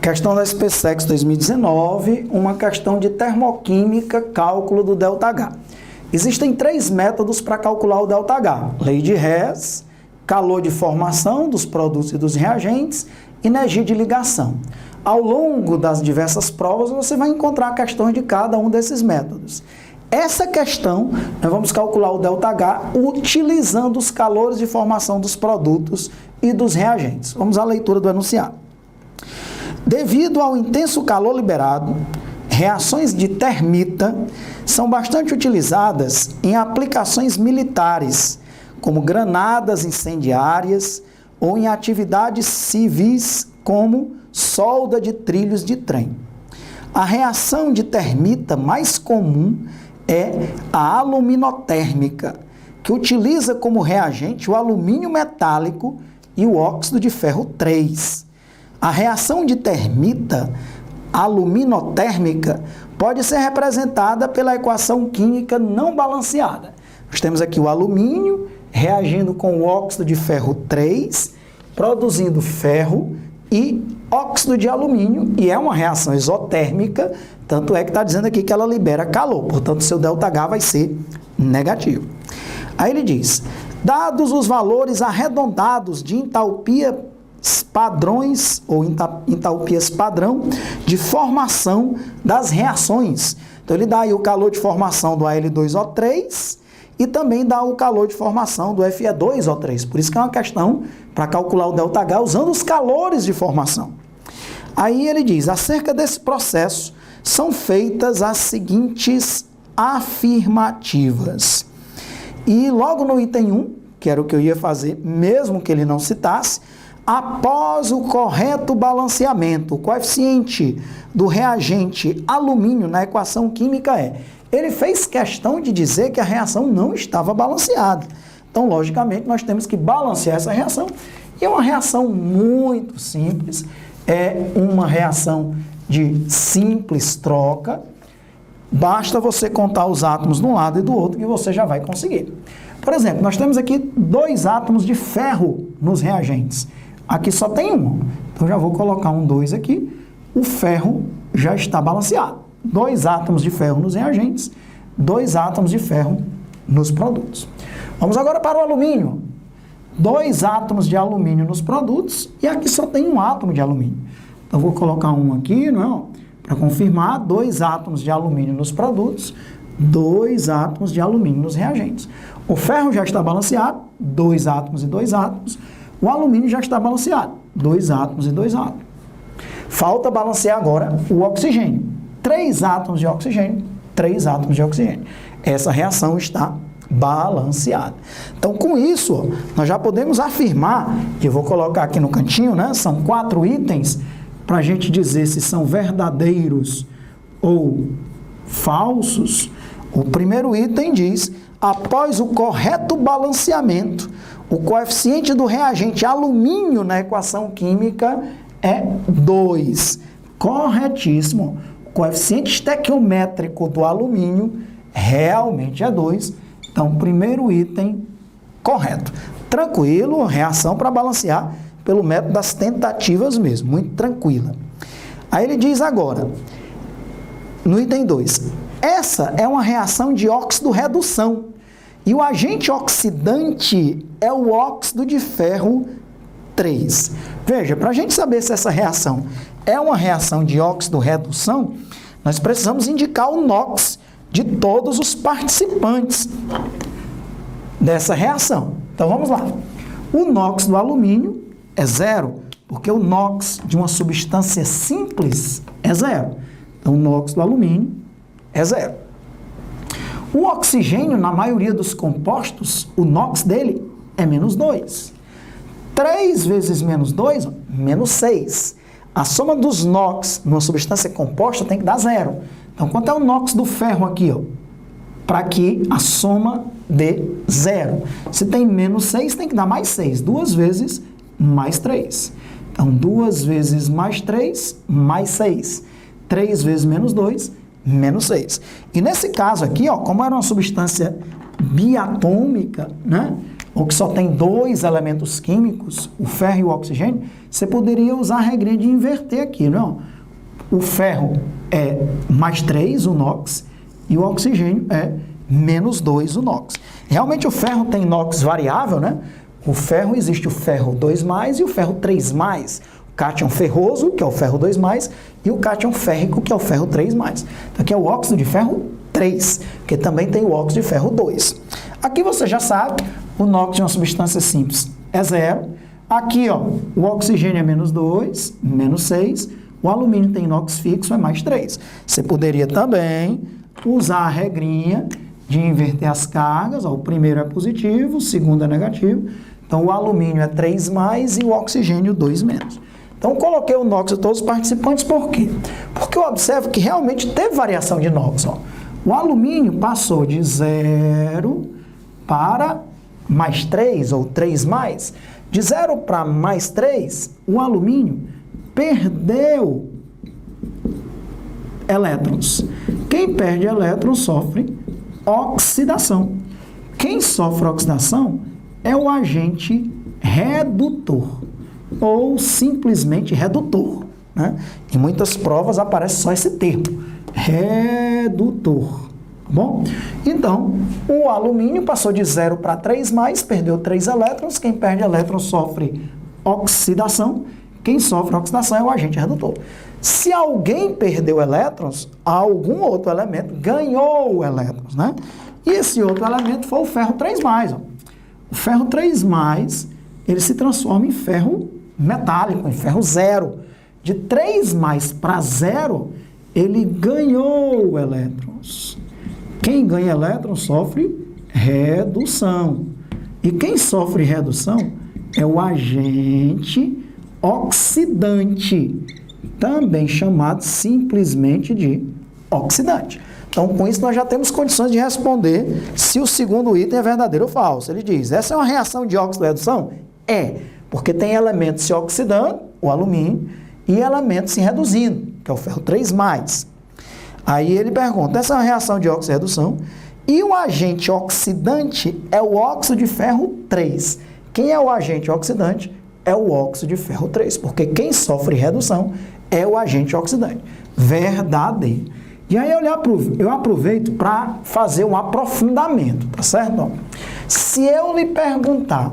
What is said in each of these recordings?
Questão da SPSEX 2019, uma questão de termoquímica, cálculo do ΔH. Existem 3 métodos para calcular o ΔH. Lei de Hess, calor de formação dos produtos e dos reagentes, energia de ligação. Ao longo das diversas provas, você vai encontrar questões de cada um desses métodos. Essa questão, nós vamos calcular o ΔH utilizando os calores de formação dos produtos e dos reagentes. Vamos à leitura do enunciado. Devido ao intenso calor liberado, reações de termita são bastante utilizadas em aplicações militares, como granadas incendiárias ou em atividades civis, como solda de trilhos de trem. A reação de termita mais comum é a aluminotérmica, que utiliza como reagente o alumínio metálico e o óxido de ferro 3. A reação de termita aluminotérmica pode ser representada pela equação química não balanceada. Nós temos aqui o alumínio reagindo com o óxido de ferro 3, produzindo ferro e óxido de alumínio, e é uma reação isotérmica, tanto é que está dizendo aqui que ela libera calor, portanto, seu ΔH vai ser negativo. Aí ele diz, dados os valores arredondados de entalpia padrões ou entalpias padrão de formação das reações. Então, ele dá aí o calor de formação do Al2O3 e também dá o calor de formação do Fe2O3. Por isso que é uma questão para calcular o ΔH usando os calores de formação. Aí ele diz, acerca desse processo, são feitas as seguintes afirmativas. E logo no item 1, que era o que eu ia fazer, mesmo que ele não citasse, após o correto balanceamento, o coeficiente do reagente alumínio na equação química ele fez questão de dizer que a reação não estava balanceada. Então, logicamente, nós temos que balancear essa reação. E é uma reação muito simples, é uma reação de simples troca. Basta você contar os átomos de um lado e do outro que você já vai conseguir. Por exemplo, nós temos aqui 2 átomos de ferro nos reagentes. Aqui só tem um, então já vou colocar um 2 aqui, o ferro já está balanceado. 2 átomos de ferro nos reagentes, 2 átomos de ferro nos produtos. Vamos agora para o alumínio. 2 átomos de alumínio nos produtos e aqui só tem um átomo de alumínio. Então vou colocar um aqui, para confirmar, 2 átomos de alumínio nos produtos, 2 átomos de alumínio nos reagentes. O ferro já está balanceado, 2 átomos e 2 átomos. O alumínio já está balanceado, 2 átomos e 2 átomos. Falta balancear agora o oxigênio. 3 átomos de oxigênio, 3 átomos de oxigênio. Essa reação está balanceada. Então, com isso, nós já podemos afirmar, que eu vou colocar aqui no cantinho, são 4 itens, para a gente dizer se são verdadeiros ou falsos. O primeiro item diz, após o correto balanceamento, o coeficiente do reagente alumínio na equação química é 2. Corretíssimo. O coeficiente estequiométrico do alumínio realmente é 2. Então, primeiro item correto. Tranquilo, reação para balancear pelo método das tentativas mesmo, muito tranquila. Aí ele diz agora, no item 2, essa é uma reação de óxido-redução. E o agente oxidante é o óxido de ferro 3. Veja, para a gente saber se essa reação é uma reação de óxido-redução, nós precisamos indicar o NOx de todos os participantes dessa reação. Então vamos lá. O NOx do alumínio é 0, porque o NOx de uma substância simples é 0. Então o NOx do alumínio é 0. O oxigênio, na maioria dos compostos, o NOx dele é menos 2. 3 vezes menos 2, menos 6. A soma dos NOx numa substância composta tem que dar 0. Então, quanto é o NOx do ferro aqui? Para que a soma dê 0. Se tem menos 6, tem que dar mais 6. 2 vezes mais 3. Então, 2 vezes mais 3, mais 6. 3 vezes menos 2, menos 6. E nesse caso aqui, como era uma substância biatômica, ou que só tem 2 elementos químicos, o ferro e o oxigênio, você poderia usar a regrinha de inverter aqui, não? O ferro é mais 3, o NOx, e o oxigênio é menos 2, o NOx. Realmente o ferro tem NOx variável, né? O ferro, existe o ferro 2+, e o ferro 3+. O cátion ferroso, que é o ferro 2+, e o cátion férrico, que é o ferro 3+. Então aqui é o óxido de ferro 3, porque também tem o óxido de ferro 2. Aqui você já sabe, o NOx de uma substância simples é 0. Aqui, ó, o oxigênio é menos 2, menos 6. O alumínio tem NOx fixo, é mais 3. Você poderia também usar a regrinha de inverter as cargas. Ó, o primeiro é positivo, o segundo é negativo. Então, o alumínio é 3+, e o oxigênio 2-. Então, coloquei o NOx de todos os participantes, por quê? Porque eu observo que realmente teve variação de NOx. Ó. O alumínio passou de 0 para mais 3, ou 3+. De 0 para mais 3, o alumínio perdeu elétrons. Quem perde elétrons sofre oxidação. Quem sofre oxidação é o agente redutor, ou simplesmente redutor, né? Em muitas provas aparece só esse termo, redutor. Tá bom? Então, o alumínio passou de 0 para 3+, perdeu 3 elétrons. Quem perde elétrons sofre oxidação. Quem sofre oxidação é o agente redutor. Se alguém perdeu elétrons, algum outro elemento ganhou elétrons, né? E esse outro elemento foi o ferro 3+. Ó. O ferro 3+, ele se transforma em ferro metálico, em ferro 0. De 3+ para 0, ele ganhou elétrons. Quem ganha elétrons sofre redução. E quem sofre redução é o agente oxidante, também chamado simplesmente de oxidante. Então, com isso, nós já temos condições de responder se o segundo item é verdadeiro ou falso. Ele diz, essa é uma reação de óxido-redução? É, porque tem elementos se oxidando, o alumínio, e elementos se reduzindo, que é o ferro 3+. Aí ele pergunta, essa é uma reação de óxido-redução, e o agente oxidante é o óxido de ferro 3. Quem é o agente oxidante? É o óxido de ferro 3, porque quem sofre redução é o agente oxidante. Verdadeiro. E aí eu aproveito para fazer um aprofundamento, tá certo? Se eu lhe perguntar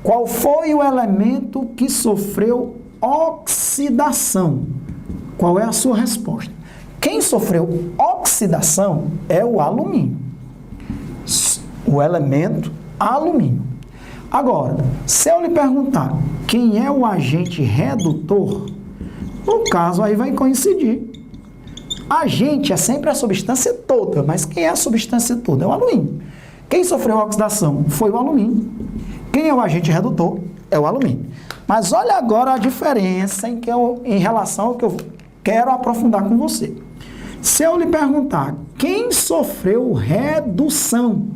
qual foi o elemento que sofreu oxidação, qual é a sua resposta? Quem sofreu oxidação é o alumínio, o elemento alumínio. Agora, se eu lhe perguntar quem é o agente redutor, no caso aí vai coincidir. Agente é sempre a substância toda, mas quem é a substância toda? É o alumínio. Quem sofreu oxidação foi o alumínio. Quem é o agente redutor? É o alumínio. Mas olha agora a diferença em relação ao que eu quero aprofundar com você. Se eu lhe perguntar quem sofreu redução,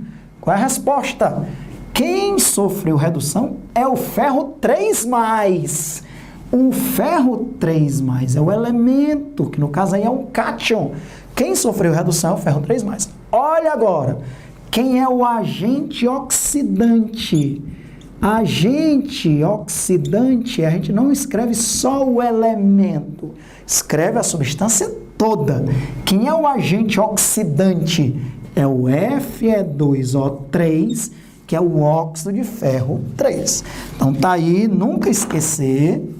qual é a resposta? Quem sofreu redução é o ferro 3+. O ferro 3+, é o elemento, que no caso aí é um cátion. Quem sofreu redução é o ferro 3+. Olha agora, quem é o agente oxidante? Agente oxidante, a gente não escreve só o elemento, escreve a substância toda. Quem é o agente oxidante? É o Fe2O3, que é o óxido de ferro 3. Então tá aí, nunca esquecer.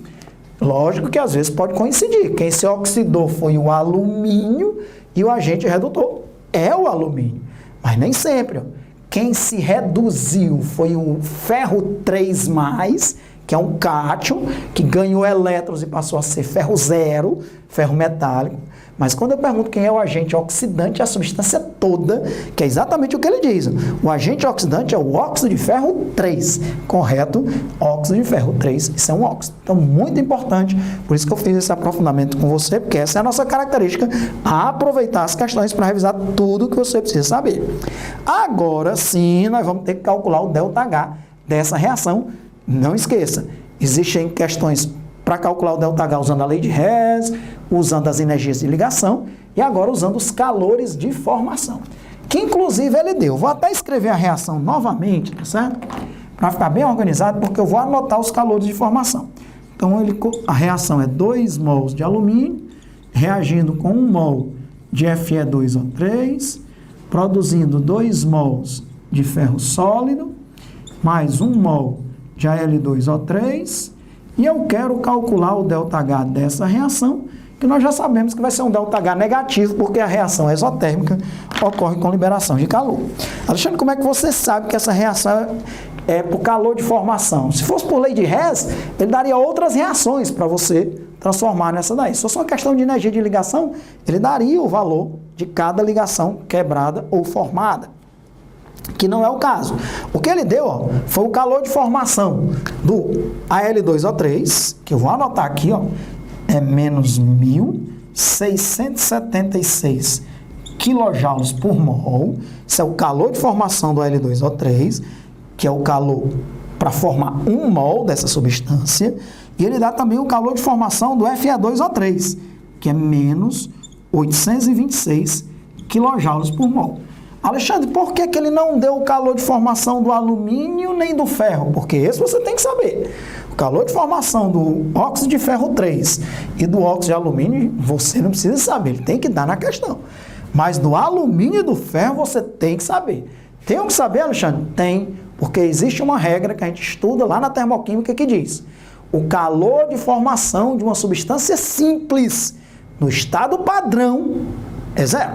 Lógico que às vezes pode coincidir. Quem se oxidou foi o alumínio e o agente redutor é o alumínio. Mas nem sempre. Ó. Quem se reduziu foi o ferro 3+, que é um cátion, que ganhou elétrons e passou a ser ferro 0, ferro metálico. Mas quando eu pergunto quem é o agente oxidante, é a substância toda, que é exatamente o que ele diz. O agente oxidante é o óxido de ferro 3, correto? Óxido de ferro 3, isso é um óxido. Então, muito importante, por isso que eu fiz esse aprofundamento com você, porque essa é a nossa característica, aproveitar as questões para revisar tudo que você precisa saber. Agora sim, nós vamos ter que calcular o ΔH dessa reação. Não esqueça, existem questões para calcular o ΔH usando a lei de Hess, usando as energias de ligação e agora usando os calores de formação, que inclusive ele deu. Vou até escrever a reação novamente, tá certo? para ficar bem organizado, porque eu vou anotar os calores de formação. Então, a reação é 2 mols de alumínio, reagindo com 1 mol de Fe2O3, produzindo 2 mols de ferro sólido, mais 1 mol de Al2O3, e eu quero calcular o ΔH dessa reação, que nós já sabemos que vai ser um ΔH negativo, porque a reação exotérmica ocorre com liberação de calor. Alexandre, como é que você sabe que essa reação é por calor de formação? Se fosse por lei de Hess, ele daria outras reações para você transformar nessa daí. Se fosse uma questão de energia de ligação, ele daria o valor de cada ligação quebrada ou formada, que não é o caso. O que ele deu, foi o calor de formação do Al2O3, que eu vou anotar aqui, é menos 1.676 kJ por mol. Isso é o calor de formação do Al2O3, que é o calor para formar 1 mol dessa substância. E ele dá também o calor de formação do Fe2O3, que é menos 826 kJ por mol. Alexandre, por que ele não deu o calor de formação do alumínio nem do ferro? Porque esse você tem que saber. O calor de formação do óxido de ferro 3 e do óxido de alumínio, você não precisa saber, ele tem que dar na questão. Mas do alumínio e do ferro, você tem que saber. Tem que saber, Alexandre? Tem, porque existe uma regra que a gente estuda lá na termoquímica que diz: o calor de formação de uma substância simples no estado padrão é 0.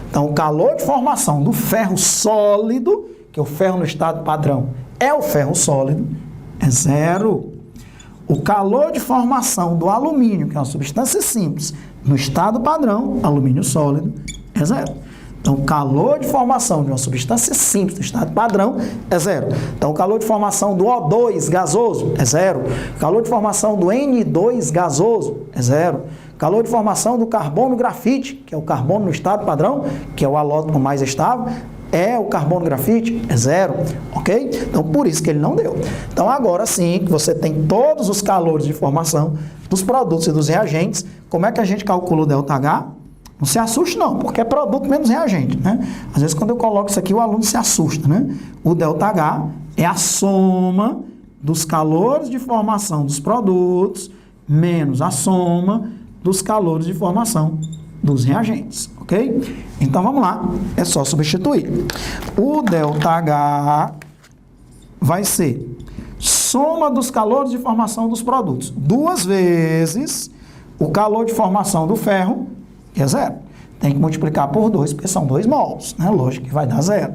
Então, o calor de formação do ferro sólido, que é o ferro no estado padrão é o ferro sólido, é 0. O calor de formação do alumínio, que é uma substância simples, no estado padrão, alumínio sólido, é 0. Então, o calor de formação de uma substância simples no estado padrão é 0. Então, o calor de formação do O2 gasoso é 0. O calor de formação do N2 gasoso é 0. Calor de formação do carbono grafite, que é o carbono no estado padrão, que é o halótopo mais estável, é o carbono grafite, é 0, ok? Então, por isso que ele não deu. Então, agora sim, que você tem todos os calores de formação dos produtos e dos reagentes, como é que a gente calcula o ΔH? Não se assuste não, porque é produto menos reagente, né? Às vezes, quando eu coloco isso aqui, o aluno se assusta, né? O ΔH é a soma dos calores de formação dos produtos menos a soma dos calores de formação dos reagentes, ok? Então, vamos lá, é só substituir. O ΔH vai ser soma dos calores de formação dos produtos, 2 vezes o calor de formação do ferro, que é 0. Tem que multiplicar por 2, porque são 2 mols, né? Lógico que vai dar 0.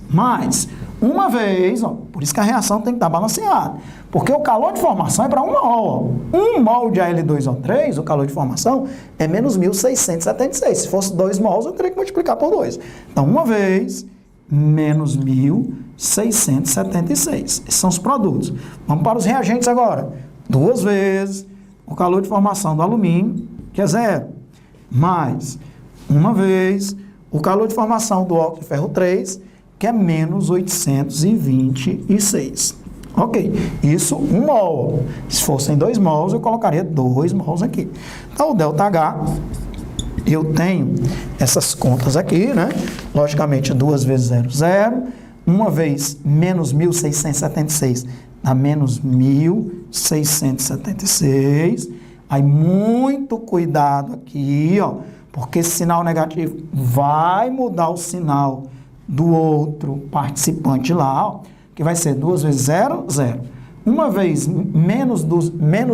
Mais, uma vez, por isso que a reação tem que estar balanceada, porque o calor de formação é para 1 mol. 1 mol de Al2O3, o calor de formação, é menos 1.676. Se fosse 2 mols, eu teria que multiplicar por 2. Então, uma vez, menos 1.676. Esses são os produtos. Vamos para os reagentes agora. 2 vezes o calor de formação do alumínio, que é 0. Mais, uma vez, o calor de formação do óxido de ferro 3, que é menos 826. Ok, isso 1 mol. Se fossem 2 mols, eu colocaria 2 mols aqui. Então, o ΔH, eu tenho essas contas aqui, né? Logicamente, 2 vezes 0, 0. Uma vez menos 1.676, dá menos 1.676. Aí, muito cuidado aqui, porque esse sinal negativo vai mudar o sinal do outro participante lá, que vai ser 2 vezes 0, 0. Uma vez menos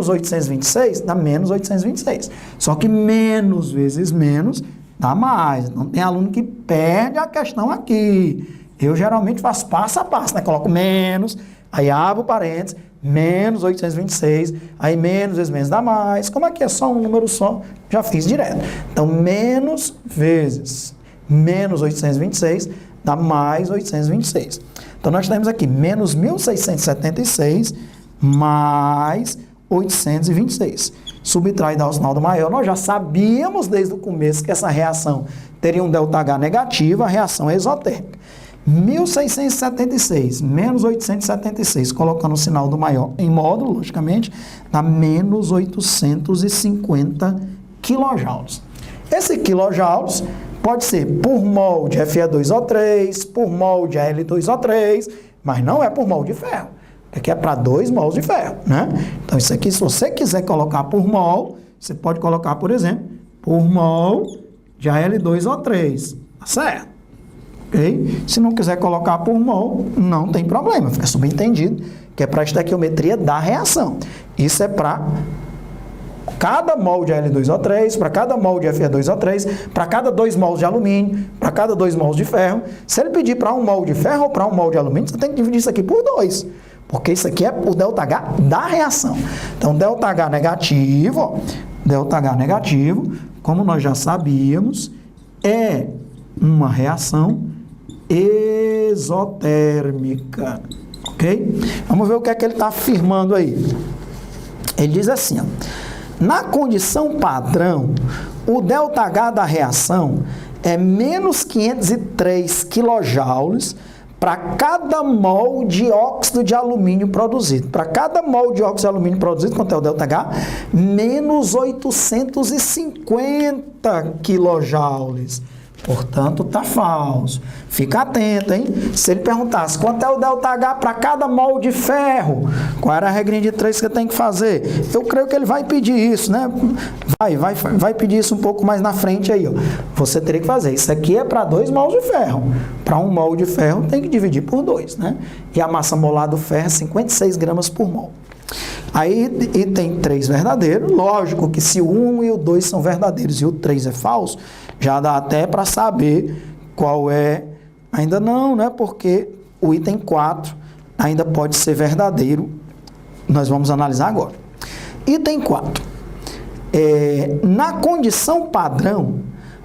826, dá menos 826. Só que menos vezes menos dá mais. Não tem aluno que perde a questão aqui. Eu geralmente faço passo a passo, né? Coloco menos, aí abro parênteses, menos 826, aí menos vezes menos dá mais. Como aqui é só um número só, já fiz direto. Então, menos vezes menos 826 dá mais 826. Então, nós temos aqui menos 1.676 mais 826. Subtrai e dá o sinal do maior. Nós já sabíamos desde o começo que essa reação teria um ΔH negativo, a reação é exotérmica. 1.676 menos 876, colocando o sinal do maior em módulo, logicamente, dá menos 850 kJ. Esse quilojoules pode ser por mol de Fe2O3, por mol de Al2O3, mas não é por mol de ferro. Aqui é para 2 mols de ferro, né? Então, isso aqui, se você quiser colocar por mol, você pode colocar, por exemplo, por mol de Al2O3, tá certo? Ok? Se não quiser colocar por mol, não tem problema, fica subentendido que é para a estequiometria da reação. Isso é para cada mol de Al2O3, para cada mol de Fe2O3, para cada 2 mols de alumínio, para cada 2 mols de ferro. Se ele pedir para 1 mol de ferro ou para 1 mol de alumínio, você tem que dividir isso aqui por 2, porque isso aqui é o ΔH da reação. Então, ΔH negativo, ó, ΔH negativo, como nós já sabíamos, é uma reação exotérmica, ok? Vamos ver o que é que ele está afirmando aí. Ele diz assim, ó, na condição padrão, o ΔH da reação é menos 503 kJ para cada mol de óxido de alumínio produzido. Para cada mol de óxido de alumínio produzido, quanto é o ΔH? Menos 850 kJ. Portanto, está falso. Fica atento, hein? Se ele perguntasse quanto é o ΔH para cada mol de ferro, qual era a regrinha de 3 que eu tenho que fazer? Eu creio que ele vai pedir isso, né? Vai pedir isso um pouco mais na frente aí, ó. Você teria que fazer. Isso aqui é para 2 mols de ferro. Para 1 mol de ferro, tem que dividir por 2, né? E a massa molar do ferro é 56 gramas por mol. Aí item 3 verdadeiro. Lógico que se o 1 e o 2 são verdadeiros e o 3 é falso, já dá até para saber qual é. Ainda não, né? Porque o item 4 ainda pode ser verdadeiro. Nós vamos analisar agora. Item 4. Na condição padrão,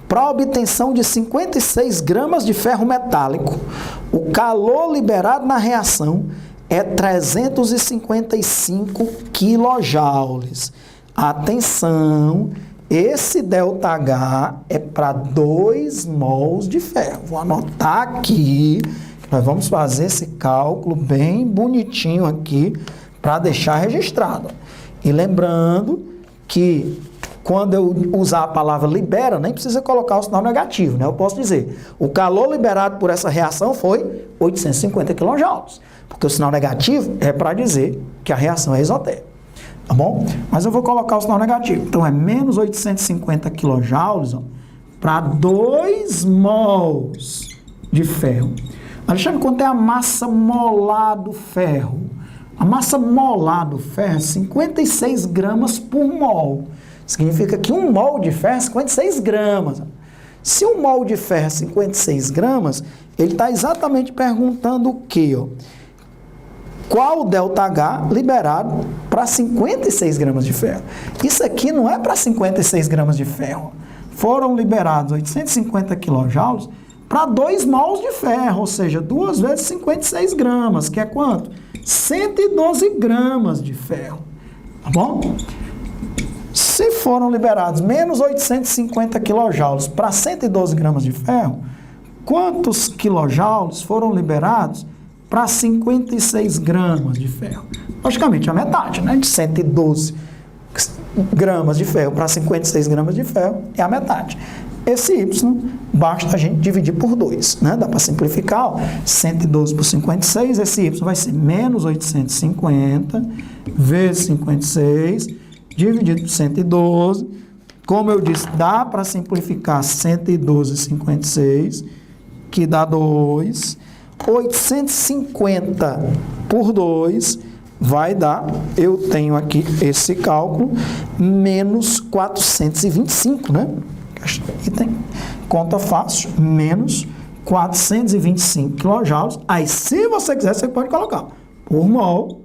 para a obtenção de 56 gramas de ferro metálico, o calor liberado na reação é 355 kJ. Atenção, esse ΔH é para 2 mols de ferro. Vou anotar aqui, nós vamos fazer esse cálculo bem bonitinho aqui para deixar registrado. E lembrando que quando eu usar a palavra libera, nem precisa colocar o sinal negativo, né? Eu posso dizer, o calor liberado por essa reação foi 850 kJ, porque o sinal negativo é para dizer que a reação é exotérmica, tá bom? Mas eu vou colocar o sinal negativo. Então, é menos 850 kJ para 2 mols de ferro. Alexandre, quanto é a massa molar do ferro? A massa molar do ferro é 56 gramas por mol. Significa que 1 mol de ferro é 56 gramas. Se 1 mol de ferro é 56 gramas, ele está exatamente perguntando o quê? Ó? Qual o ΔH liberado para 56 gramas de ferro? Isso aqui não é para 56 gramas de ferro. Foram liberados 850 kJ para 2 mols de ferro, ou seja, 2 vezes 56 gramas, que é quanto? 112 gramas de ferro. Tá bom? Se foram liberados menos 850 kJ para 112 gramas de ferro, quantos quilojoules foram liberados para 56 gramas de ferro? Logicamente, a metade, né? De 112 gramas de ferro para 56 gramas de ferro é a metade. Esse Y, basta a gente dividir por 2, né? Dá para simplificar, ó, 112 por 56, esse Y vai ser menos 850 vezes 56, dividido por 112. Como eu disse, dá para simplificar 112,56, que dá 2. 850 por 2 vai dar, eu tenho aqui esse cálculo, menos 425, né? Item, conta fácil, menos 425 kJ. Aí, se você quiser, você pode colocar por mol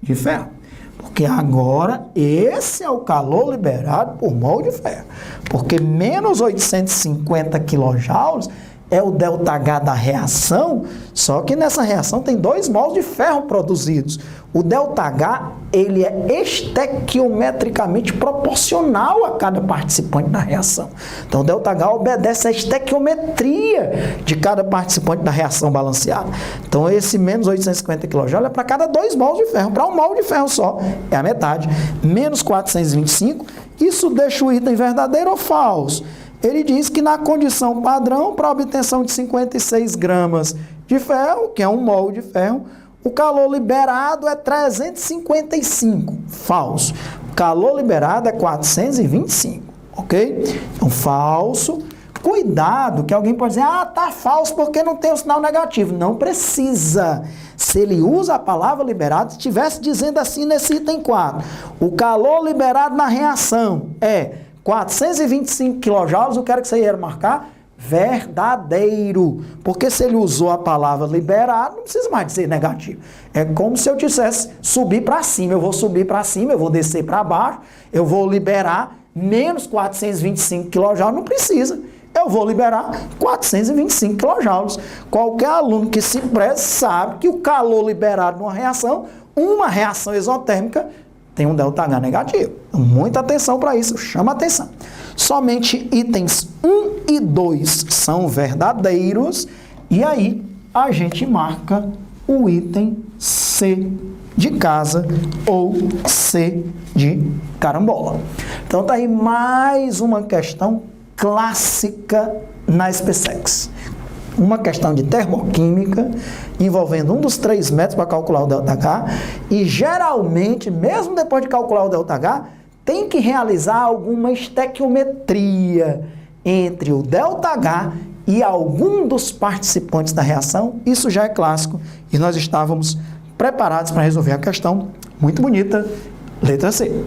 de ferro. Porque agora, esse é o calor liberado por mol de ferro. Porque menos 850 kJ é o ΔH da reação, só que nessa reação tem 2 mols de ferro produzidos. O ΔH, ele é estequiometricamente proporcional a cada participante da reação. Então, o ΔH obedece à estequiometria de cada participante da reação balanceada. Então, esse menos 850 kJ é para cada 2 mols de ferro. Para 1 mol de ferro só, é a metade. Menos 425, isso deixa o item verdadeiro ou falso? Ele diz que na condição padrão, para obtenção de 56 gramas de ferro, que é 1 mol de ferro, O calor liberado é 355. Falso. O calor liberado é 425. Ok? Então, falso. Cuidado, que alguém pode dizer, tá falso porque não tem o sinal negativo. Não precisa. Se ele usa a palavra liberado, se estivesse dizendo assim nesse item 4, o calor liberado na reação é 425 kJ, eu quero que você ia marcar verdadeiro. Porque se ele usou a palavra liberado, não precisa mais dizer negativo. É como se eu dissesse subir para cima. Eu vou subir para cima, eu vou descer para baixo, eu vou liberar menos 425 kJ, não precisa. Eu vou liberar 425 kJ. Qualquer aluno que se preze sabe que o calor liberado numa reação, uma reação exotérmica, tem um ΔH negativo. Então, muita atenção para isso, chama atenção. Somente itens 1 e 2 são verdadeiros, e aí a gente marca o item C de casa ou C de carambola. Então tá aí mais uma questão clássica na SPSEC. Uma questão de termoquímica envolvendo um dos 3 métodos para calcular o ΔH e geralmente, mesmo depois de calcular o ΔH, tem que realizar alguma estequiometria entre o ΔH e algum dos participantes da reação. Isso já é clássico e nós estávamos preparados para resolver a questão. Muito bonita, letra C.